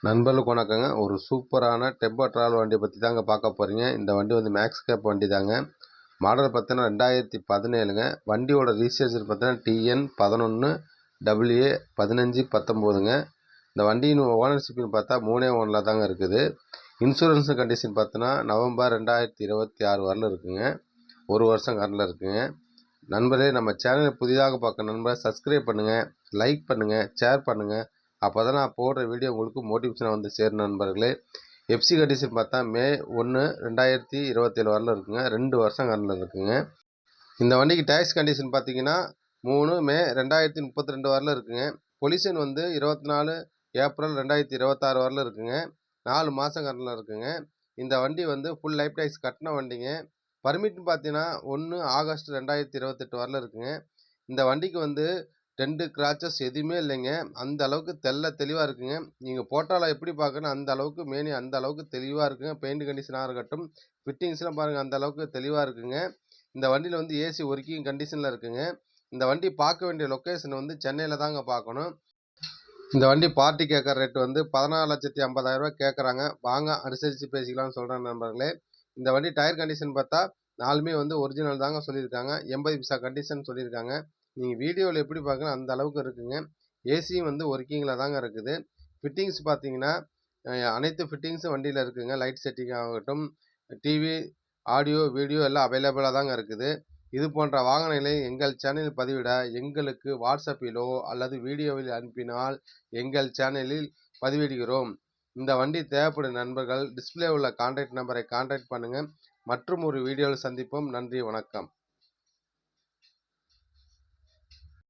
நண்பர்களுக்கு வணக்கங்க. ஒரு சூப்பரான டெம்போ ட்ராவல் வண்டியை பற்றி தாங்க பார்க்க போகிறீங்க. இந்த வண்டி வந்து மேக்ஸ் கேப் வண்டி தாங்க. மாடல் பார்த்தீங்கன்னா 2017ங்க. வண்டியோட ரிஜிஸ்ட்ரேஷன் பார்த்தீங்கன்னா TN11 WA 1519ங்க. இந்த வண்டியின் ஓனர்ஷிப்னு பார்த்தா 3 தாங்க இருக்குது. இன்சூரன்ஸ் கண்டிஷன் பார்த்தோன்னா நவம்பர் 2026 வரல இருக்குங்க. 1 வருஷம் கரண்டில் இருக்குங்க. நண்பர்களே, நம்ம சேனலை புதிதாக பார்க்க நண்பர் சப்ஸ்கிரைப் பண்ணுங்கள், லைக் பண்ணுங்கள், ஷேர் பண்ணுங்கள். அப்போ தான் நான் போடுற வீடியோ உங்களுக்கு மோட்டிவேஷனாக வந்து சேரும் நண்பர்களே. எஃப்சி கண்டிஷன் பார்த்தா May 1, 2027 வரல இருக்குங்க. 2 வருஷம் கரண்டில் இருக்குங்க. இந்த வண்டிக்கு டயர்ஸ் கண்டிஷன் பார்த்தீங்கன்னா 3 May 2032 வரல இருக்குங்க. பொல்யூஷன் வந்து 24 April 2026 வரல இருக்குங்க. 4 மாதம் கரண்டில் இருக்குங்க. இந்த வண்டி வந்து ஃபுல் லைஃப் டேக்ஸ் கட்டின வண்டிங்க. பர்மிட்னு பார்த்தீங்கன்னா 1 August 2028 வரல இருக்குங்க. இந்த வண்டிக்கு வந்து டென்ட் கிராச்சஸ் எதுவுமே இல்லைங்க. அந்த அளவுக்கு தெளிவாக இருக்குங்க. நீங்கள் போட்டால் எப்படி பார்க்கணும் அந்த அளவுக்கு மேனி அந்த அளவுக்கு தெளிவாக இருக்குங்க. பெயிண்ட் கண்டிஷனாக இருக்கட்டும், ஃபிட்டிங்ஸ்லாம் பாருங்கள், அந்த அளவுக்கு தெளிவாக இருக்குங்க. இந்த வண்டியில் வந்து ஏசி ஒர்க்கிங் கண்டிஷனில் இருக்குங்க. இந்த வண்டி பார்க்க வேண்டிய லொக்கேஷன் வந்து சென்னையில் தாங்க பார்க்கணும். இந்த வண்டி பார்ட்டி கேட்குற ரேட் வந்து 14,50,000 கேட்குறாங்க. வாங்க அனுசரித்து பேசிக்கலாம்னு சொல்கிறேன் நண்பர்களே. இந்த வண்டி டயர் கண்டிஷன் பார்த்தா 4மே வந்து ஒரிஜினல் தாங்க சொல்லியிருக்காங்க. 80 பைசா கண்டிஷன் சொல்லியிருக்காங்க. நீங்கள் வீடியோவில் எப்படி பார்க்கணும் அந்த அளவுக்கு இருக்குங்க. ஏசியும் வந்து ஒர்க்கிங்கில் தாங்க இருக்குது. ஃபிட்டிங்ஸ் பார்த்தீங்கன்னா அனைத்து ஃபிட்டிங்ஸும் வண்டியில் இருக்குங்க. லைட் செட்டிங் ஆகட்டும், டிவி, ஆடியோ, வீடியோ எல்லாம் அவைலபிளாக தாங்க இருக்குது. இது போன்ற வாகனங்களை எங்கள் சேனலில் பதிவிட எங்களுக்கு வாட்ஸ்அப்பிலோ அல்லது வீடியோவில் அனுப்பினால் எங்கள் சேனலில் பதிவிடுகிறோம். இந்த வண்டி தேவைப்படும் நண்பர்கள் டிஸ்பிளே உள்ள கான்டாக்ட் நம்பரை கான்டாக்ட் பண்ணுங்கள். மற்றும் ஒரு வீடியோவில் சந்திப்போம். நன்றி, வணக்கம்.